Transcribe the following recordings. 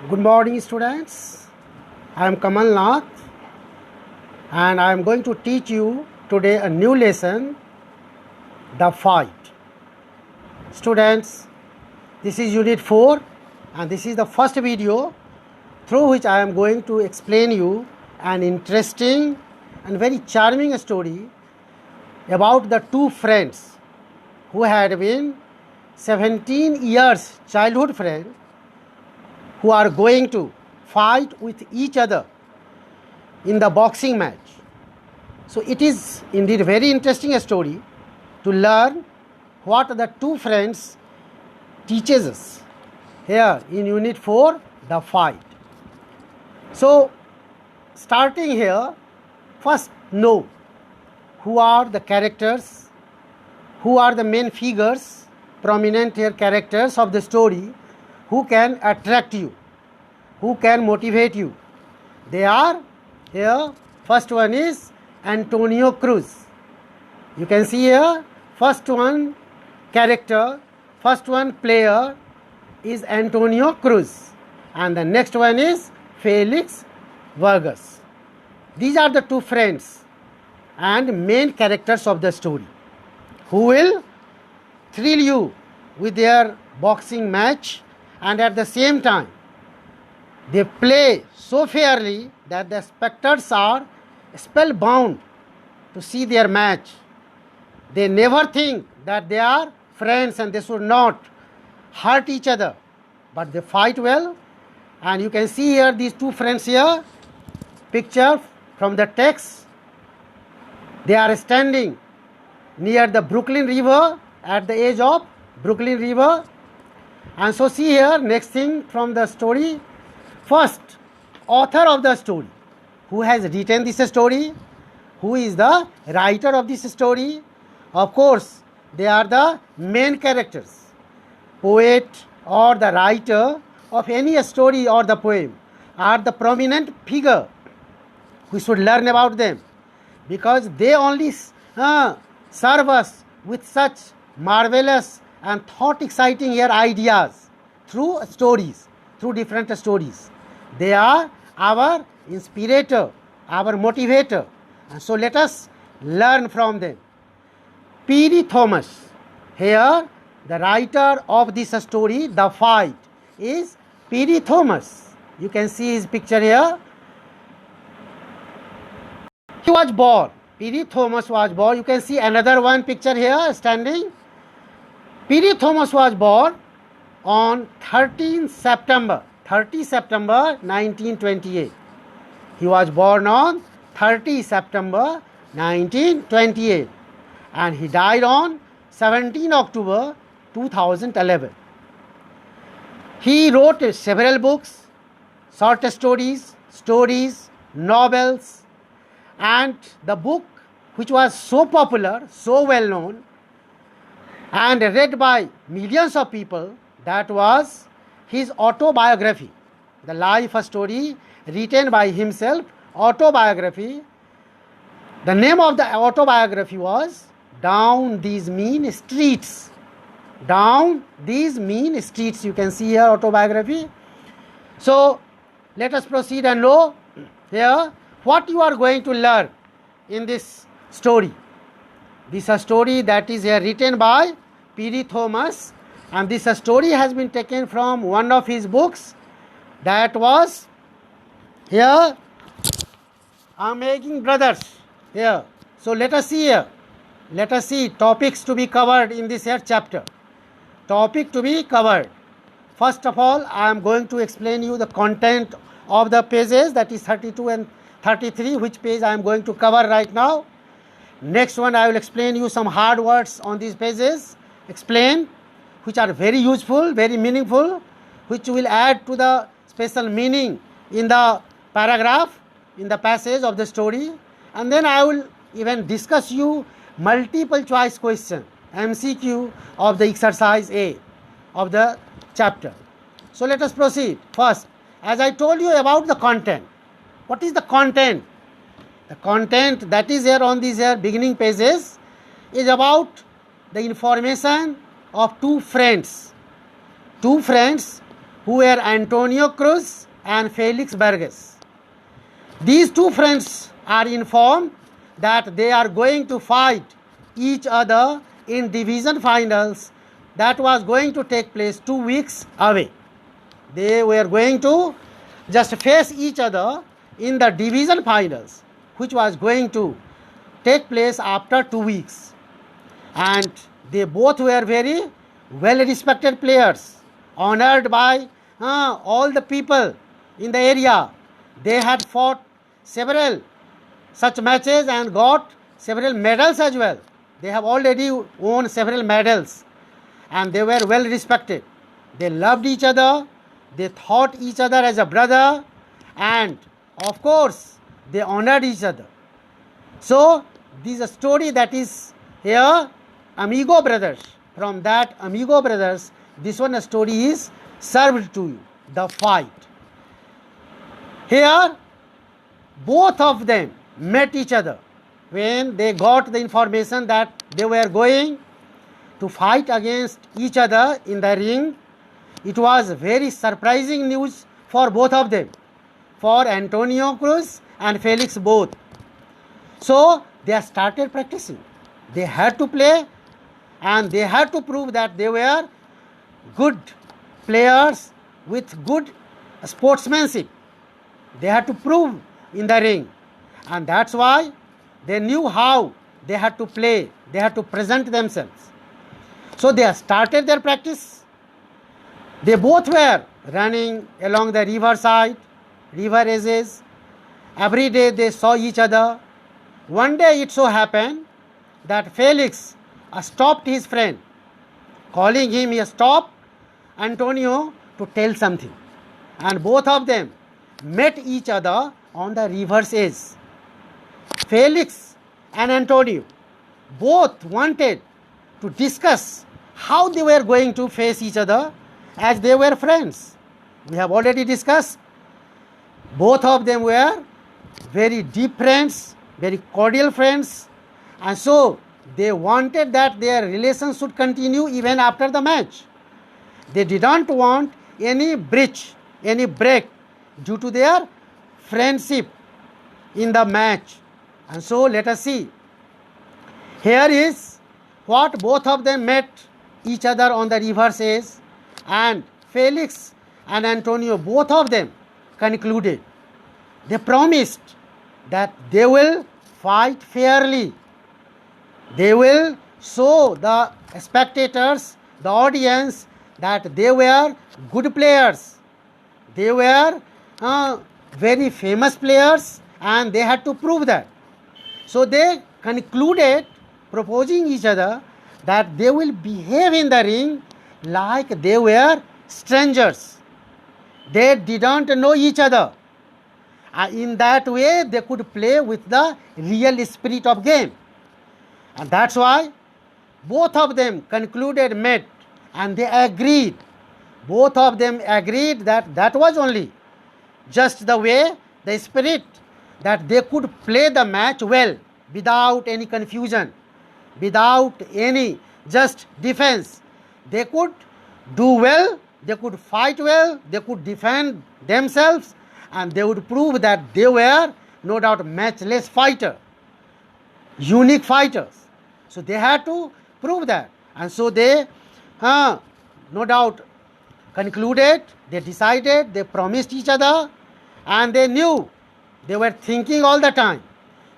Good morning, students. I am Kamal Nath and I am going to teach you today a new lesson, The Fight. Students, this is Unit 4 and this is the first video through which I am going to explain you an interesting and very charming story about the two friends who had been 17 years childhood friends who are going to fight with each other in the boxing match. So it is indeed a very interesting story to learn what the two friends teaches us here in Unit 4, The Fight. So starting here, first know who are the characters, who are the main figures, prominent here characters of the story, who can attract you, who can motivate you. They are here. First one is Antonio Cruz. You can see here, first one character, first one player is Antonio Cruz, and the next one is Felix Vargas. These are the two friends and main characters of the story who will thrill you with their boxing match, and at the same time they play so fairly that the spectators are spellbound to see their match. They never think that they are friends and they should not hurt each other, but they fight well. And you can see here these two friends here, picture from the text. They are standing near the Brooklyn River, at the edge of Brooklyn River. And so see here, next thing from the story, first author of the story, who has written this story, who is the writer of this story. Of course, they are the main characters. Poet or the writer of any story or the poem are the prominent figure. We should learn about them because they only serve us with such marvelous and thought exciting here ideas through stories, through different stories. They are our inspirator, our motivator, and so let us learn from them. P.D. Thomas, here the writer of this story, The Fight, is P.D. Thomas. You can see his picture here. He was born, P.D. Thomas was born. You can see another one picture here standing. P.D. Thomas was born on 30 September 1928. He was born on 30 September 1928 and he died on 17 October 2011. He wrote several books, short stories, novels, and the book which was so popular, so well known, and read by millions of people, that was his autobiography, the life story written by himself, autobiography. The name of the autobiography was Down These Mean Streets. Down These Mean Streets. You can see here autobiography. So let us proceed and know here what you are going to learn in this story. This is a story that is here written by P.D. Thomas, and this story has been taken from one of his books, that was here Amazing Brothers here. So let us see here. Let us see topics to be covered in this here chapter. Topic to be covered. First of all, I am going to explain you the content of the pages, that is 32 and 33, which page I am going to cover right now. Next one, I will explain you some hard words on these pages, which are very useful, very meaningful, which will add to the special meaning in the paragraph, in the passage of the story. And then I will even discuss you multiple choice question, MCQ, of the exercise A of the chapter. So let us proceed. First, as I told you about the content. What is the content? The content that is here on these here beginning pages is about the information of two friends who were Antonio Cruz and Felix Burgess. These two friends are informed that they are going to fight each other in division finals that was going to take place 2 weeks away. They were going to just face each other in the division finals, which was going to take place after 2 weeks. And they both were very well respected players, honored by all the people in the area. They had fought several such matches and got several medals as well. They have already won several medals and they were well respected. They loved each other, they thought each other as a brother, and of course they honored each other. So this is a story that is here, Amigo Brothers. From that Amigo Brothers, this one story is served to you, the fight. Here both of them met each other when they got the information that they were going to fight against each other in the ring. It was very surprising news for both of them, for Antonio Cruz and Felix both. So they started practicing. They had to play and they had to prove that they were good players with good sportsmanship. They had to prove in the ring, and that's why they knew how they had to play, they had to present themselves. So they started their practice. They both were running along the river side, river edges. Every day they saw each other. One day it so happened that Felix stopped his friend, calling him, he stopped Antonio to tell something. And both of them met each other on the river's edge. Felix and Antonio both wanted to discuss how they were going to face each other as they were friends. We have already discussed. Both of them were very deep friends, very cordial friends, and so they wanted that their relations should continue even after the match. They didn't want any breach, any break due to their friendship in the match. And so let us see. Here is what both of them met each other on the river's edge, and Felix and Antonio, both of them concluded. They promised that they will fight fairly. They will show the spectators, the audience, that they were good players. They were very famous players and they had to prove that. So they concluded, proposing each other, that they will behave in the ring like they were strangers. They didn't know each other. In that way they could play with the real spirit of game. And that's why both of them concluded, met, and they agreed. Both of them agreed that that was only just the way, the spirit, that they could play the match well without any confusion, without any just defense. They could do well, they could fight well, they could defend themselves, and they would prove that they were no doubt matchless fighter, unique fighters. So they had to prove that, and so they no doubt concluded, they decided, they promised each other, and they knew, they were thinking all the time.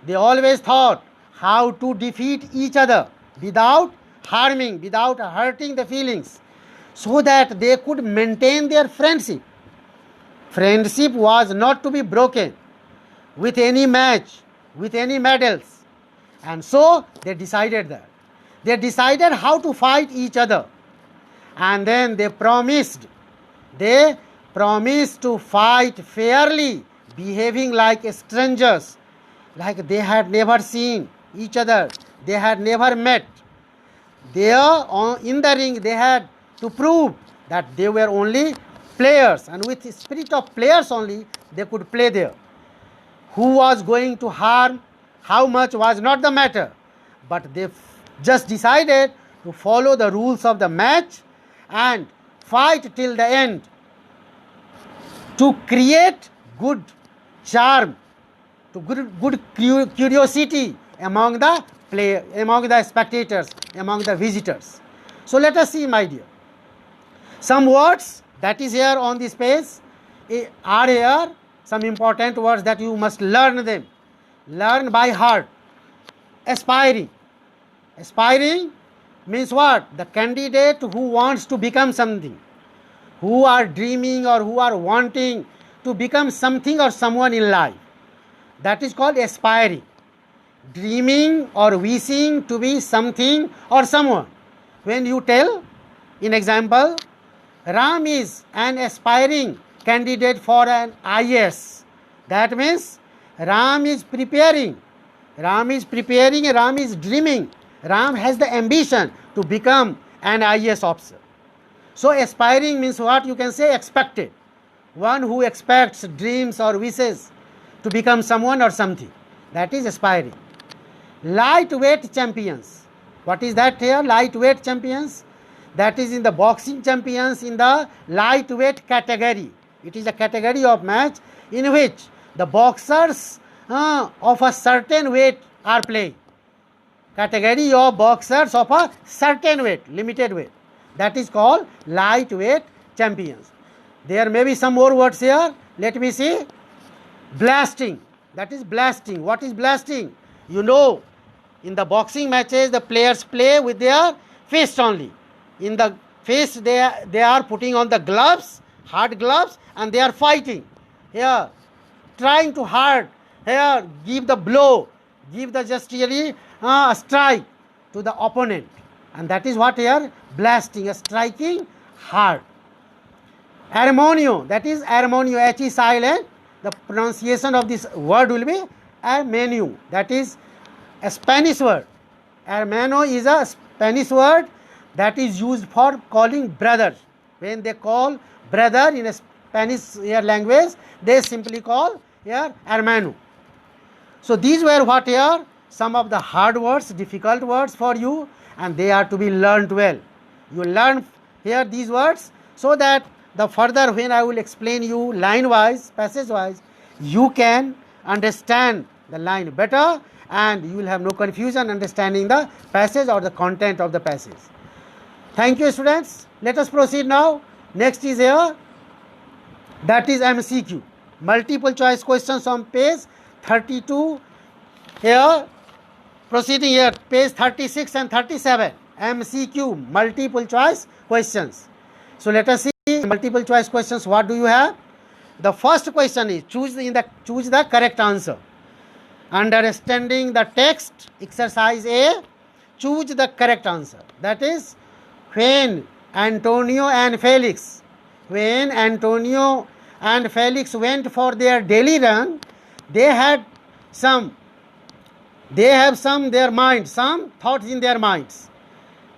They always thought how to defeat each other without harming, without hurting the feelings, so that they could maintain their friendship. Friendship was not to be broken with any match, with any medals. And so they decided that. They decided how to fight each other. And then they promised to fight fairly, behaving like strangers, like they had never seen each other, they had never met. There in the ring they had to prove that they were only players, and with the spirit of players only they could play there. Who was going to harm, how much was not the matter, but they just decided to follow the rules of the match and fight till the end. to create good charm, to good curiosity among the spectators, among the visitors. So let us see, my dear. Some words that is here on this page are here, some important words that you must learn them. Learn by heart. Aspiring. Aspiring means what? The candidate who wants to become something, who are dreaming or who are wanting to become something or someone in life. That is called aspiring. Dreaming or wishing to be something or someone. When you tell, in example, Ram is an aspiring candidate for an IAS. That means Ram is preparing. Ram is preparing, Ram is dreaming. Ram has the ambition to become an IAS officer. So aspiring means what? You can say expected. One who expects, dreams or wishes to become someone or something. That is aspiring. Lightweight champions. What is that here? Lightweight champions. That is in the boxing champions in the lightweight category. It is a category of match in which the boxers of a certain weight are playing. Category of boxers of a certain weight, limited weight. That is called lightweight champions. There may be some more words here. Let me see. Blasting. That is blasting. What is blasting? You know, in the boxing matches, the players play with their fist only. In the fist, they are putting on the gloves, hard gloves, and they are fighting. Here, trying to hard. Here, give the blow, give the just really strike to the opponent. And that is what here, blasting, striking hard. Armonio, that is armonio, H is silent. The pronunciation of this word will be armenio. That is a Spanish word. Hermano is a Spanish word that is used for calling brothers. When they call brother in a Spanish language, they simply call here hermano. So these were what here? Some of the hard words, difficult words for you, and they are to be learned well. You learn here these words so that the further when I will explain you line wise, passage wise, you can understand the line better and you will have no confusion understanding the passage or the content of the passage. Thank you, students. Let us proceed now. Next is here, that is MCQ. Multiple choice questions on page 32. Here, proceeding here, page 36 and 37. MCQ, multiple choice questions. So let us see multiple choice questions. What do you have? The first question is choose the correct answer. Understanding the text, exercise A, choose the correct answer. That is, when Antonio and Felix went for their daily run, they have some thoughts in their minds.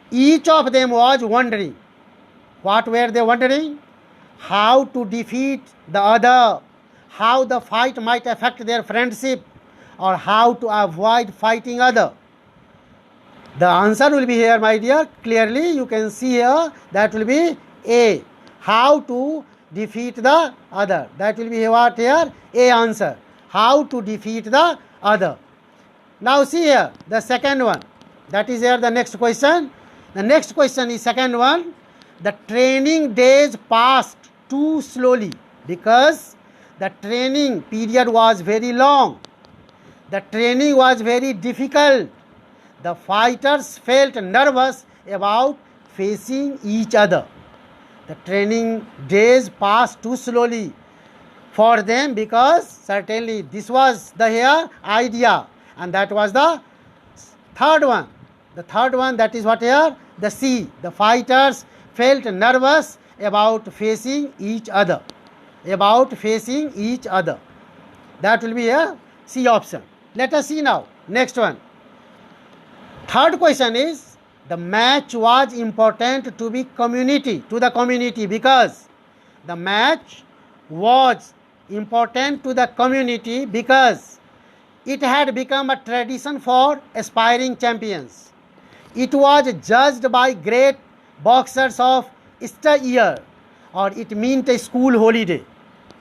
Each of them was wondering. What were they wondering? How to defeat the other, how the fight might affect their friendship, or how to avoid fighting other. The answer will be here, my dear. Clearly you can see here, that will be A. How to defeat the other. That will be what here? A answer. How to defeat the other. Now see here, the second one. That is here the next question. The next question is second one. The training days passed too slowly because the training period was very long. The training was very difficult. The fighters felt nervous about facing each other. The training days passed too slowly for them because certainly this was the here idea, and that was the third one. The third one, that is what here? The C. The fighters felt nervous about facing each other. About facing each other. That will be here C option. Let us see now. Next one. Third question is, the match was important to the community because the match was important to the community because it had become a tradition for aspiring champions. It was judged by great boxers of Easter year, or it meant a school holiday.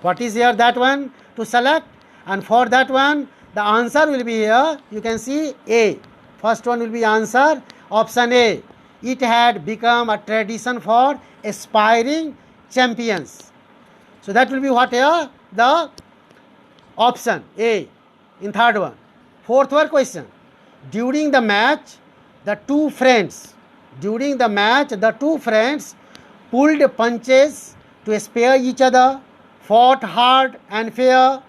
What is here? That one to select, and for that one the answer will be here. You can see A. First one will be answer, option A. It had become a tradition for aspiring champions. So that will be what here? The option A in third one. Fourth one question. During the match, the two friends pulled punches to spare each other, fought hard and fair,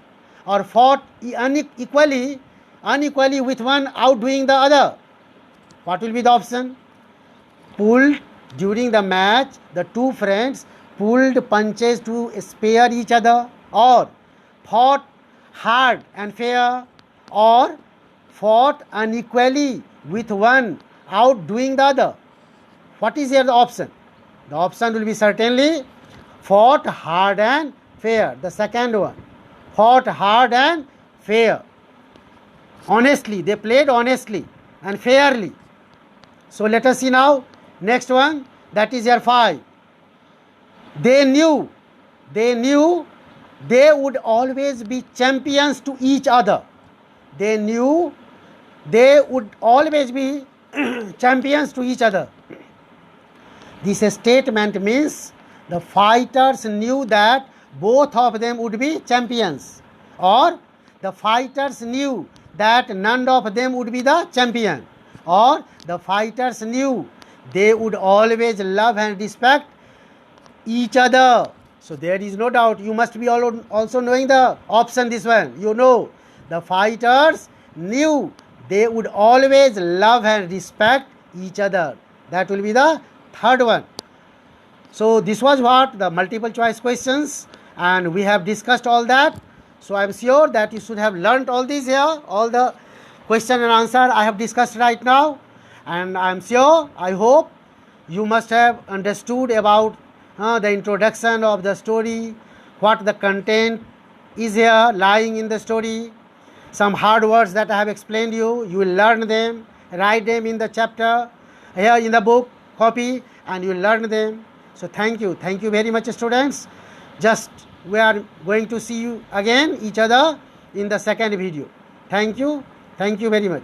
or fought unequally with one outdoing the other. What will be the option? Pulled, during the match, the two friends pulled punches to spare each other, or fought hard and fair, or fought unequally with one outdoing the other. What is here the option? The option will be certainly fought hard and fair. The second one, fought hard and fair. Honestly, they played honestly and fairly. So let us see now next one, that is here 5. They knew they would always be champions to each other. They knew they would always be champions to each other. This statement means the fighters knew that both of them would be champions, or the fighters knew that none of them would be the champion, or the fighters knew they would always love and respect each other. So there is no doubt. You must be also knowing the option, this one. You know, the fighters knew they would always love and respect each other. That will be the third one. So this was what the multiple choice questions, and we have discussed all that. So I am sure that you should have learnt all these here, all the question and answer I have discussed right now, and I am sure, I hope you must have understood about the introduction of the story, what the content is here lying in the story, some hard words that I have explained you will learn them, write them in the chapter here in the book copy, and you will learn them. So thank you very much, students. Just we are going to see you again each other in the second video. Thank you very much.